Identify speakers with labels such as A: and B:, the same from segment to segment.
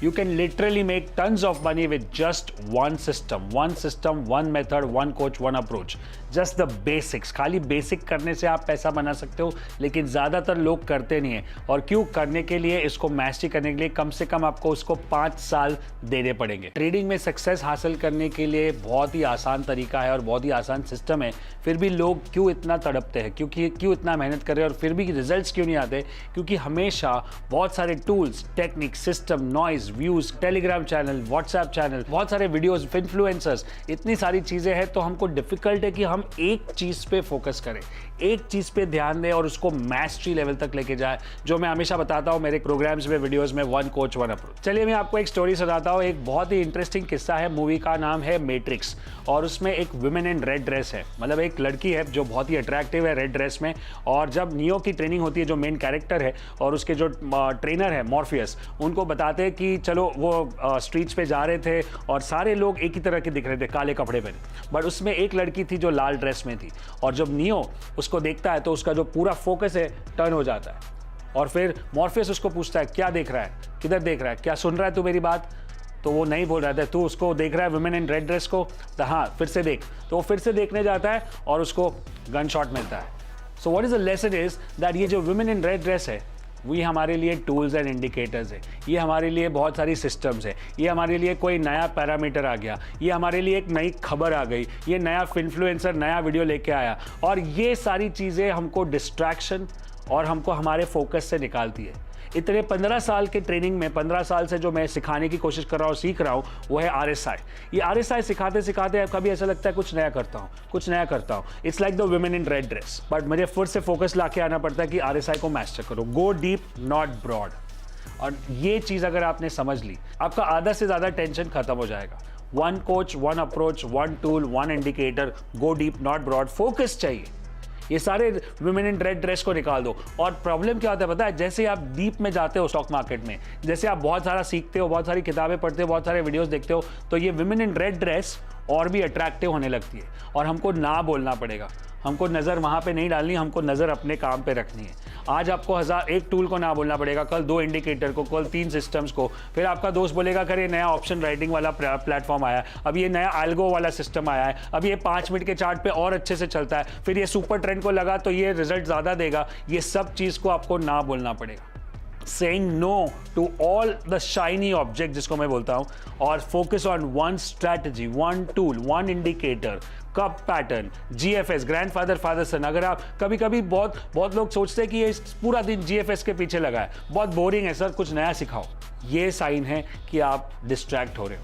A: You can literally make tons of money with just one system, one method, one coach, one approach. Just the basics. खाली basic करने से आप पैसा बना सकते हो, लेकिन ज़्यादातर लोग करते नहीं है। और क्यों? करने के लिए, इसको मैस्टरी करने के लिए कम से कम आपको उसको 5 साल देने पड़ेंगे। ट्रेडिंग में सक्सेस हासिल करने के लिए बहुत ही आसान तरीका है और बहुत ही आसान सिस्टम है, फिर भी लोग क्यों इतना तड़पते हैं? क्योंकि क्यों इतना मेहनत कर रहे हैं और फिर भी रिजल्ट्स क्यों नहीं आते? क्योंकि हमेशा बहुत सारे tools, technique, system, noise, views, Telegram channel, WhatsApp channel, बहुत सारे वीडियोस, इन्फ्लुएंसर्स, इतनी सारी चीजें हैं, तो हमको डिफिकल्ट है कि हम एक चीज पे फोकस करें, एक चीज पे ध्यान दें और उसको मैस्टरी लेवल तक लेके जाए, जो मैं हमेशा बताता हूं मेरे प्रोग्राम्स में, वीडियोस में, वन कोच वन अप्रोच। चलिए मैं आपको एक स्टोरी सुनाता हूं। एक बहुत ही इंटरेस्टिंग किस्सा है। मूवी का नाम है मैट्रिक्स और उसमें एक वुमेन इन रेड ड्रेस है, मतलब एक लड़की है जो बहुत ही अट्रैक्टिव है रेड ड्रेस में। और जब नियो की ट्रेनिंग होती है, जो मेन कैरेक्टर है और उसके जो ट्रेनर है मॉर्फियस, उनको बताते हैं कि चलो, वो स्ट्रीट्स पे जा रहे थे और सारे लोग एक ही तरह के दिख रहे थे, काले कपड़े पहने, बट उसमें एक लड़की थी जो लाल ड्रेस में थी। और जब नियो उसको देखता है तो उसका जो पूरा फोकस है टर्न हो जाता है और फिर मॉर्फियस उसको पूछता है, क्या देख रहा है, किधर देख रहा है, क्या सुन रहा है तू मेरी बात? तो वो नहीं बोल रहा था, तू उसको देख रहा है वुमेन इन रेड ड्रेस को? तो हाँ, फिर से देख। तो वो फिर से देखने जाता है और उसको गन शॉट मिलता है। सो what is the lesson is that ये जो वुमेन इन रेड ड्रेस है, वो हमारे लिए टूल्स एंड इंडिकेटर्स है, ये हमारे लिए बहुत सारी सिस्टम्स है, ये हमारे लिए कोई नया पैरामीटर आ गया, ये हमारे लिए एक नई खबर आ गई, ये नया इन्फ्लुएंसर नया वीडियो लेके आया, और ये सारी चीज़ें हमको डिस्ट्रैक्शन और हमको हमारे फोकस से निकालती है। इतने 15 साल के ट्रेनिंग में, 15 साल से जो मैं सिखाने की कोशिश कर रहा हूँ, सीख रहा हूँ, वो है RSI। ये RSI सिखाते सिखाते कभी ऐसा लगता है कुछ नया करता हूँ, कुछ नया करता हूँ। It's like the women in red dress, but मुझे फिर से फोकस लाके आना पड़ता है कि RSI को मास्टर करो, गो डीप नॉट ब्रॉड। और ये चीज़ अगर आपने समझ ली, आपका आधा से ज़्यादा टेंशन खत्म हो जाएगा। One coach, one approach, one tool, one indicator, go deep not broad, focus चाहिए। ये सारे वुमेन इन रेड ड्रेस को निकाल दो। और प्रॉब्लम क्या होता है पता है? जैसे आप डीप में जाते हो स्टॉक मार्केट में, जैसे आप बहुत सारा सीखते हो, बहुत सारी किताबें पढ़ते हो, बहुत सारे वीडियोस देखते हो, तो ये वुमेन इन रेड ड्रेस और भी अट्रैक्टिव होने लगती है। और हमको ना बोलना पड़ेगा, हमको नज़र वहाँ पे नहीं डालनी, हमको नज़र अपने काम पे रखनी है। आज आपको 1001 टूल को ना बोलना पड़ेगा, कल 2 इंडिकेटर को, कल 3 सिस्टम्स को। फिर आपका दोस्त बोलेगा करे नया ऑप्शन राइटिंग वाला प्लेटफॉर्म आया है, अब ये नया एल्गो वाला सिस्टम आया है, अब ये 5 मिनट के चार्ट पे और अच्छे से चलता है, फिर ये सुपर ट्रेंड को लगा तो ये रिजल्ट ज़्यादा देगा। ये सब चीज़ को आपको ना बोलना पड़ेगा। Saying no to all the shiny objects, जिसको मैं बोलता हूँ, और focus on one strategy, one tool, one indicator, cup pattern, GFS, grandfather father son. अगर आप कभी बहुत लोग सोचते हैं कि ये पूरा दिन GFS के पीछे लगा है, बहुत बोरिंग है सर, कुछ नया सिखाओ। ये साइन है कि आप डिस्ट्रैक्ट हो रहे हो।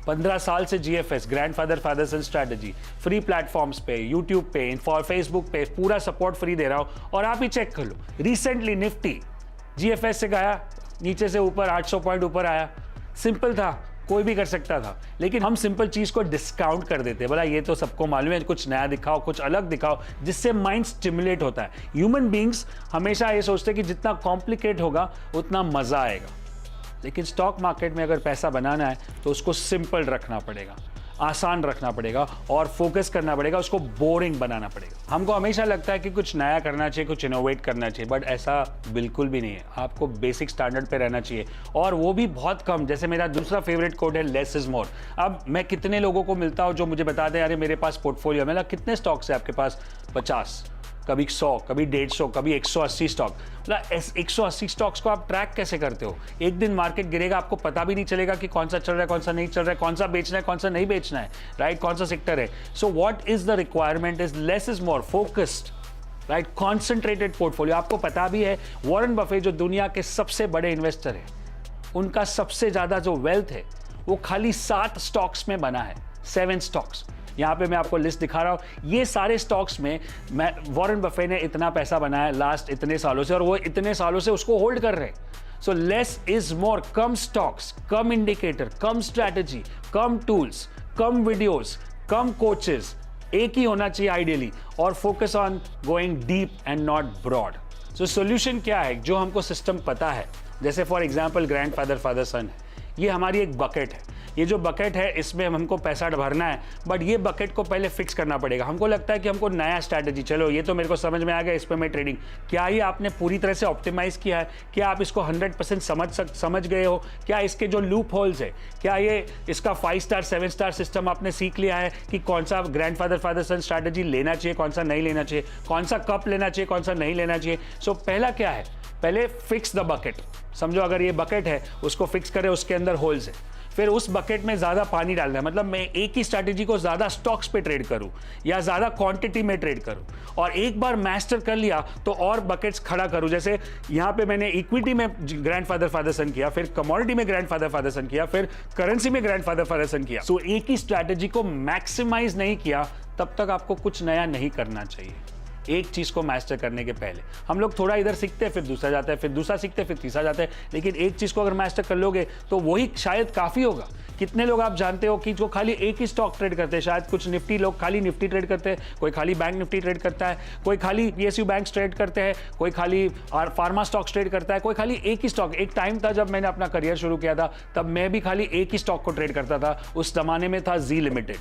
A: 15 साल से GFS, ग्रैंडफादर फादर सन स्ट्रैटेजी, फ्री प्लेटफॉर्म्स पे, यूट्यूब पे, फेसबुक पे पूरा सपोर्ट फ्री दे रहा हूँ। और आप ही चेक कर लो, रिसेंटली निफ्टी GFS से गया, नीचे से ऊपर 800 पॉइंट ऊपर आया। सिंपल था, कोई भी कर सकता था, लेकिन हम सिंपल चीज को डिस्काउंट कर देते हैं। बोला ये तो सबको मालूम है, कुछ नया दिखाओ, कुछ अलग दिखाओ, जिससे माइंड स्टिमुलेट होता है। ह्यूमन बींग्स हमेशा ये सोचते हैं कि जितना कॉम्प्लिकेट होगा उतना मजा आएगा, लेकिन स्टॉक मार्केट में अगर पैसा बनाना है तो उसको सिंपल रखना पड़ेगा, आसान रखना पड़ेगा और फोकस करना पड़ेगा, उसको बोरिंग बनाना पड़ेगा। हमको हमेशा लगता है कि कुछ नया करना चाहिए, कुछ इनोवेट करना चाहिए, बट ऐसा बिल्कुल भी नहीं है। आपको बेसिक स्टैंडर्ड पे रहना चाहिए, और वो भी बहुत कम। जैसे मेरा दूसरा फेवरेट कोड है, लेस इज मोर। अब मैं कितने लोगों को मिलता हूँ जो मुझे बताते हैं अरे मेरे पास पोर्टफोलियो, मतलब कितने स्टॉक्स है आपके पास? 50, कभी 100, कभी 150, कभी 180 स्टॉक। मतलब 180 स्टॉक्स को आप ट्रैक कैसे करते हो? एक दिन मार्केट गिरेगा, आपको पता भी नहीं चलेगा कि कौन सा चल रहा है, कौन सा नहीं चल रहा है, कौन सा बेचना है, कौन सा नहीं बेचना है, राइट? कौन सा सेक्टर है। सो what is the requirement is less is more, focused, right? Concentrated portfolio. आपको पता भी है वॉरेन बफेट जो दुनिया के सबसे बड़े इन्वेस्टर है, उनका सबसे ज्यादा जो वेल्थ है वो खाली 7 स्टॉक्स में बना है, 7 स्टॉक्स। यहाँ पे मैं आपको लिस्ट दिखा रहा हूँ। ये सारे स्टॉक्स में वॉरेन बफेट ने इतना पैसा बनाया लास्ट इतने सालों से, और वो इतने सालों से उसको होल्ड कर रहे हैं। सो लेस इज मोर, कम स्टॉक्स, कम इंडिकेटर, कम स्ट्रैटेजी, कम टूल्स, कम वीडियोस, कम कोचेस, एक ही होना चाहिए आइडियली, और focus on going deep and not broad. So solution क्या है? जो हमको सिस्टम पता है, जैसे for example grandfather father son है, ये हमारी एक बकेट है। ये जो बकेट है इसमें हमको पैसा भरना है, बट ये बकेट को पहले फिक्स करना पड़ेगा। हमको लगता है कि हमको नया स्ट्रैटेजी, चलो ये तो मेरे को समझ में आ गया, इस पर मैं ट्रेडिंग, क्या ये आपने पूरी तरह से ऑप्टिमाइज किया है? क्या आप इसको 100% समझ गए हो? क्या इसके जो लूप होल्स है, क्या ये इसका 5 स्टार 7 स्टार सिस्टम आपने सीख लिया है कि कौन सा ग्रैंडफादर फादर सन स्ट्रैटेजी लेना चाहिए, कौन सा नहीं लेना चाहिए, कौन सा कप लेना चाहिए, कौन सा नहीं लेना चाहिए? सो पहला क्या है, पहले फिक्स द बकेट। समझो अगर ये बकेट है, उसको फिक्स करें, उसके अंदर होल्स है, फिर उस बकेट में ज़्यादा पानी डालना है। मतलब मैं एक ही स्ट्रैटेजी को ज़्यादा स्टॉक्स पे ट्रेड करूं या ज़्यादा क्वांटिटी में ट्रेड करूं, और एक बार मास्टर कर लिया तो और बकेट्स खड़ा करूं। जैसे यहाँ पे मैंने इक्विटी में ग्रैंडफादर फादर सन किया, फिर कमोडिटी में ग्रैंडफादर फादर सन किया, फिर करेंसी में ग्रैंडफादर फादर सन किया। सो एक ही स्ट्रैटेजी को मैक्सिमाइज नहीं किया, तब तक आपको कुछ नया नहीं करना चाहिए। एक चीज़ को मास्टर करने के पहले हम लोग थोड़ा इधर सीखते हैं, फिर दूसरा जाता है, फिर दूसरा सीखते हैं, फिर तीसरा जाता है, लेकिन एक चीज़ को अगर मास्टर कर लोगे तो वही शायद काफ़ी होगा। कितने लोग आप जानते हो कि जो खाली एक ही स्टॉक ट्रेड करते हैं? शायद कुछ निफ्टी लोग खाली निफ्टी ट्रेड करते हैं, कोई खाली बैंक निफ्टी ट्रेड करता है, कोई खाली PSU बैंक ट्रेड करते हैं, कोई खाली फार्मा स्टॉक्स ट्रेड करता है, कोई खाली एक ही स्टॉक। एक टाइम था जब मैंने अपना करियर शुरू किया था, तब मैं भी खाली एक ही स्टॉक को ट्रेड करता था। उस जमाने में था जी लिमिटेड,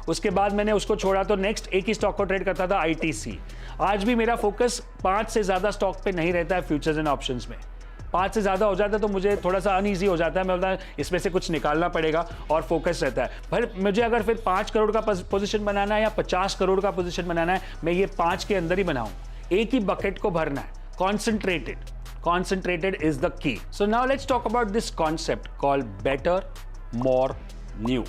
A: उसके बाद मैंने उसको छोड़ा तो नेक्स्ट एक ही स्टॉक को ट्रेड करता था ITC। आज भी मेरा फोकस 5 से ज़्यादा स्टॉक पे नहीं रहता है फ्यूचर्स एंड ऑप्शंस में। 5 से ज़्यादा हो जाता है तो मुझे थोड़ा सा अनईजी हो जाता है, मैं बोलता हूँ इसमें से कुछ निकालना पड़ेगा और फोकस रहता है। पर मुझे अगर फिर 5 करोड़ का पोजीशन बनाना है या 50 करोड़ का पोजीशन बनाना है, मैं ये 5 के अंदर ही बनाऊँ। एक ही बकेट को भरना है, concentrated is the key. So now let's talk about this concept called better more new.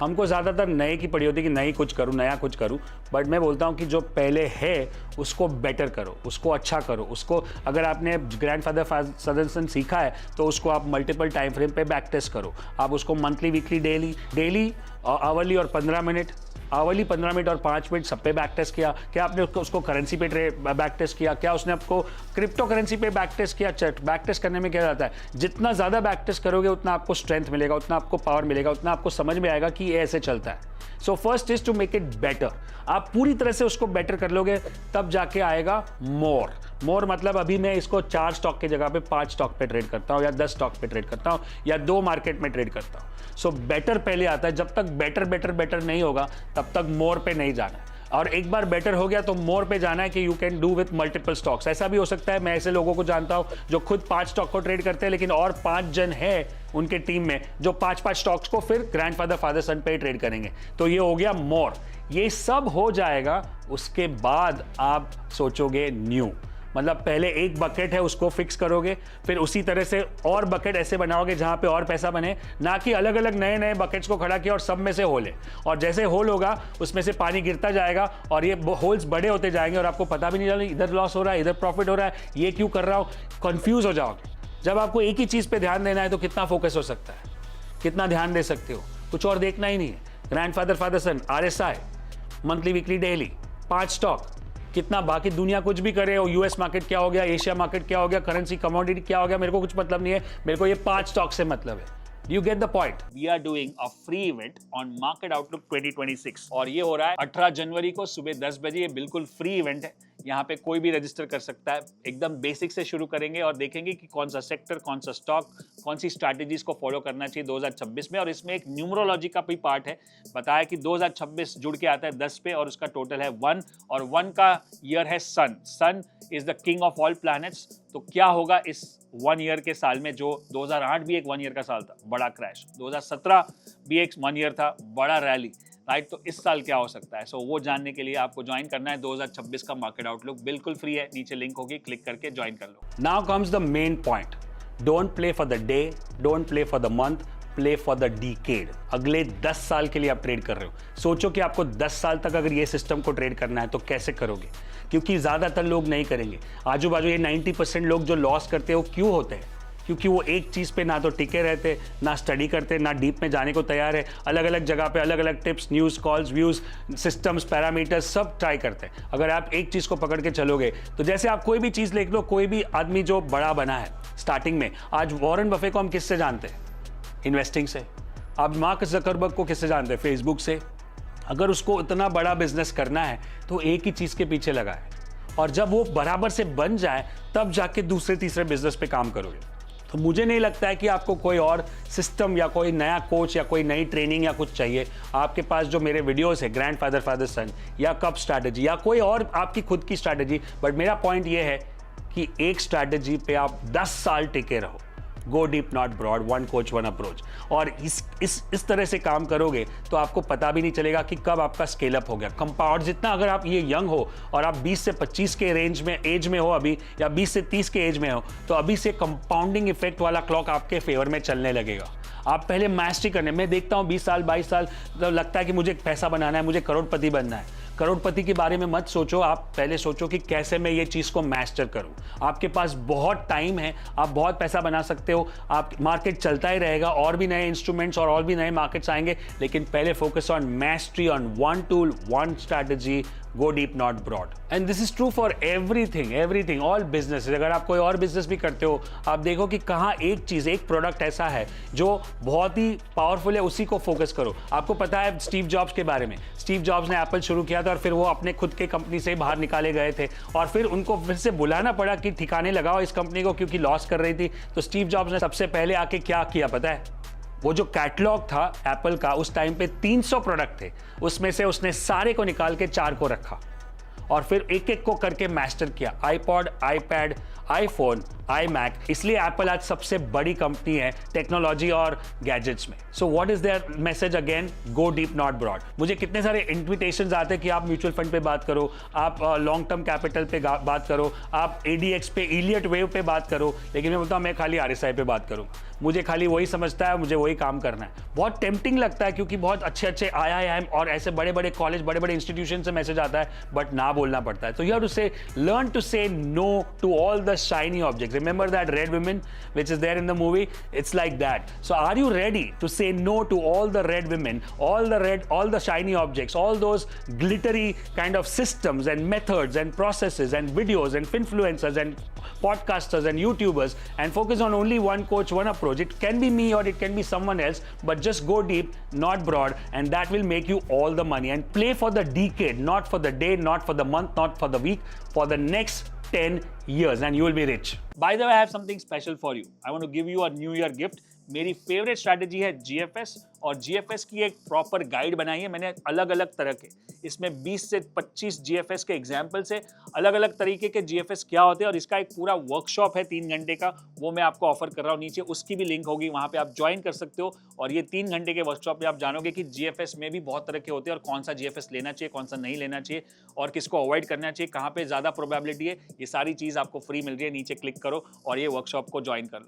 A: हमको ज़्यादातर नए की पड़ी होती है कि नई कुछ करूँ, नया कुछ करूँ, बट मैं बोलता हूँ कि जो पहले है उसको बेटर करो, उसको अच्छा करो। उसको अगर आपने ग्रैंडफादर फादर सन सीखा है तो उसको आप मल्टीपल टाइम फ्रेम पे बैक टेस्ट करो। आप उसको मंथली, वीकली, डेली, आवरली और 15 मिनट, आवरली 15 मिनट और 5 मिनट सब पे बैक टेस्ट किया। क्या आपने उसको करेंसी पे बैक टेस्ट किया? क्या उसने आपको क्रिप्टो करेंसी पे बैक टेस्ट किया? बैक टेस्ट करने में क्या जाता है, जितना ज़्यादा बैक टेस्ट करोगे उतना आपको स्ट्रेंथ मिलेगा, उतना आपको पावर मिलेगा, उतना आपको समझ में आएगा कि ये ऐसे चलता है। So first is to make it better. आप पूरी तरह से उसको बेटर कर लोगे तब जाके आएगा मोर मतलब अभी मैं इसको 4 स्टॉक की जगह पे 5 स्टॉक पे ट्रेड करता हूँ, या 10 स्टॉक पे ट्रेड करता हूँ, या 2 मार्केट में ट्रेड करता हूँ। सो बेटर पहले आता है। जब तक बेटर नहीं होगा तब तक मोर पे नहीं जाना है, और एक बार बेटर हो गया तो मोर पे जाना है कि you can do with multiple stocks. ऐसा भी हो सकता है, मैं ऐसे लोगों को जानता हूं जो खुद 5 स्टॉक को ट्रेड करते हैं, लेकिन और 5 जन है उनके टीम में जो 5 स्टॉक्स को फिर ग्रैंडफादर फादर सन पे ट्रेड करेंगे। तो ये हो गया मोर। ये सब हो जाएगा, उसके बाद आप सोचोगे न्यू। मतलब पहले एक बकेट है उसको फिक्स करोगे, फिर उसी तरह से और बकेट ऐसे बनाओगे जहां पे और पैसा बने, ना कि अलग अलग नए बकेट्स को खड़ा किया और सब में से होल है, और जैसे होल होगा उसमें से पानी गिरता जाएगा और ये होल्स बड़े होते जाएंगे और आपको पता भी नहीं चलेगा इधर लॉस हो रहा है, इधर प्रॉफिट हो रहा है, ये क्यों कर रहा हूं, कंफ्यूज हो जाओगे। जब आपको एक ही चीज पे ध्यान देना है तो कितना फोकस हो सकता है, कितना ध्यान दे सकते हो, कुछ और देखना ही नहीं है। ग्रैंडफादर फादर सन, RSI, monthly, weekly, daily, 5 stock, कितना बाकी दुनिया कुछ भी करे, US मार्केट क्या हो गया, एशिया मार्केट क्या हो गया, करेंसी कमोडिटी क्या हो गया, मेरे को कुछ मतलब नहीं है, मेरे को ये 5 स्टॉक से मतलब है। You get the point? We are doing a free event on Market Outlook 2026 और ये हो रहा है 18 जनवरी को सुबह 10 बजे। ये बिल्कुल फ्री इवेंट है, यहाँ पे कोई भी रजिस्टर कर सकता है। एकदम बेसिक से शुरू करेंगे और देखेंगे कि कौन सा सेक्टर, कौन सा स्टॉक, कौन सी स्ट्रैटेजीज को फॉलो करना चाहिए 2026 में। और इसमें एक न्यूमरोलॉजी का भी पार्ट है, बताया कि 2026 जुड़ के आता है 10 पे और उसका टोटल है 1, और 1 का ईयर है sun is the king of all planets. तो क्या होगा इस 1 ईयर के साल में, जो 2008 भी एक 1 ईयर का साल था, बड़ा क्रैश, 2017 भी एक 1 ईयर था, बड़ा रैली, राइट। तो इस साल क्या हो सकता है, सो वो जानने के लिए आपको ज्वाइन करना है 2026 का मार्केट आउटलुक। बिल्कुल फ्री है, नीचे लिंक होगी, क्लिक करके ज्वाइन कर लो। Now comes the main point, don't play for the day, don't play for the month, play for the decade. अगले 10 साल के लिए आप ट्रेड कर रहे हो। सोचो कि आपको 10 साल तक अगर ये सिस्टम को ट्रेड करना है तो कैसे करोगे, क्योंकि ज़्यादातर लोग नहीं करेंगे। आजू बाजू ये 90% लोग जो लॉस करते हैं वो क्यों होते हैं, क्योंकि वो एक चीज़ पे ना तो टिके रहते, ना स्टडी करते, ना डीप में जाने को तैयार है। अलग अलग जगह पे अलग अलग tips, news, calls, views, systems, parameters सब ट्राई करते हैं। अगर आप एक चीज़ को पकड़ के चलोगे तो जैसे आप कोई भी चीज़ देख लो, कोई भी आदमी जो बड़ा बना है स्टार्टिंग में, आज वॉरेन बफे को हम किससे जानते हैं, इन्वेस्टिंग से। आप मार्क ज़करबर्ग को किससे जानते हैं, फेसबुक से। अगर उसको इतना बड़ा बिजनेस करना है तो एक ही चीज़ के पीछे लगा है, और जब वो बराबर से बन जाए तब जाके दूसरे तीसरे बिजनेस पे काम करोगे। तो मुझे नहीं लगता है कि आपको कोई और सिस्टम या कोई नया कोच या कोई नई ट्रेनिंग या कुछ चाहिए। आपके पास जो मेरे वीडियोस है ग्रैंडफादर फादर सन या कप स्ट्रैटेजी या कोई और आपकी खुद की स्ट्रैटेजी, बट मेरा पॉइंट ये है कि एक स्ट्रैटेजी पे आप 10 साल टिके रहो। Go deep not broad, one coach one approach. और इस तरह से काम करोगे तो आपको पता भी नहीं चलेगा कि कब आपका स्केल अप हो गया। कंपाउंड जितना, अगर आप ये यंग हो और आप 20 से 25 के रेंज में एज में हो अभी, या 20 से 30 के एज में हो, तो अभी से कंपाउंडिंग इफेक्ट वाला क्लॉक आपके फेवर में चलने लगेगा। आप पहले मास्टरी करने, मैं देखता हूँ 20 साल 22 साल तो लगता है कि मुझे पैसा बनाना है, मुझे करोड़पति बनना है। करोड़पति के बारे में मत सोचो, आप पहले सोचो कि कैसे मैं ये चीज़ को मास्टर करूं। आपके पास बहुत टाइम है, आप बहुत पैसा बना सकते हो, आप मार्केट चलता ही रहेगा, और भी नए इंस्ट्रूमेंट्स और भी नए मार्केट्स आएंगे, लेकिन पहले focus on mastery, on one tool, one strategy, go deep not broad. And this is true for everything, all business. अगर आप कोई और बिजनेस भी करते हो, आप देखो कि कहाँ एक चीज़, एक प्रोडक्ट ऐसा है जो बहुत ही पावरफुल है, उसी को फोकस करो। आपको पता है स्टीव जॉब्स के बारे में, स्टीव जॉब्स ने एप्पल शुरू किया था और फिर वो अपने खुद के कंपनी से बाहर निकाले गए थे, और फिर उनको फिर से बुलाना पड़ा कि ठिकाने लगाओ इस कंपनी को, क्योंकि लॉस कर रही थी। तो स्टीव जॉब्स ने सबसे पहले आके क्या किया पता है? वो जो कैटलॉग था एप्पल का, उस टाइम पे 300 प्रोडक्ट थे, उसमें से उसने सारे को निकाल के 4 को रखा और फिर एक एक को करके मास्टर किया। IPod, iPad, iPhone, iMac. इसलिए एप्पल आज सबसे बड़ी कंपनी है टेक्नोलॉजी और गैजेट्स में। So what is their message again? Go deep not broad. मुझे कितने सारे इन्विटेशंस आते हैं कि आप म्यूचुअल फंड पे बात करो, आप लॉन्ग टर्म कैपिटल पे बात करो, आप एडीएक्स पे, इलियट वेव पे बात करो, लेकिन मैं बोलता हूँ मैं खाली आरएसआई पे बात करूँ। मुझे खाली वही समझता है, मुझे वही काम करना है। बहुत टेम्पटिंग लगता है क्योंकि बहुत अच्छे अच्छे IIM और ऐसे बड़े बड़े कॉलेज, बड़े बड़े इंस्टीट्यूशन से मैसेज आता है, बट ना बोलना पड़ता है। तो you have to say, learn to say no to all the shiny objects. Remember that red women which is there in the movie? It's like that. So are you ready to say no to all the red women, all the shiny objects, all those glittery kind of systems and methods and processes and videos and influencers and podcasters and YouTubers, and focus on only one coach, one approach? It can be me or it can be someone else, but just go deep, not broad, and that will make you all the money. And play for the decade, not for the day, not for the month, not for the week, for the next 10 years, and you will be rich. By the way, I have something special for you. I want to give you a New Year gift. मेरी favourite strategy है GFS, और GFS की एक proper guide बनाई है मैंने अलग अलग तरह के। इसमें 20 से 25 GFS के एग्जाम्पल्स है, अलग अलग तरीके के GFS क्या होते हैं, और इसका एक पूरा वर्कशॉप है 3 घंटे का, वो मैं आपको ऑफर कर रहा हूँ। नीचे उसकी भी लिंक होगी, वहाँ पे आप ज्वाइन कर सकते हो। और ये 3 घंटे के वर्कशॉप में आप जानोगे कि GFS में भी बहुत तरह के होते हैं, और कौन सा GFS लेना चाहिए, कौन सा नहीं लेना चाहिए, और किसको अवॉइड करना चाहिए, कहाँ पे ज़्यादा प्रोबेबिलिटी है। ये सारी चीज़ आपको फ्री मिल रही है। नीचे क्लिक करो और ये वर्कशॉप को ज्वाइन कर लो।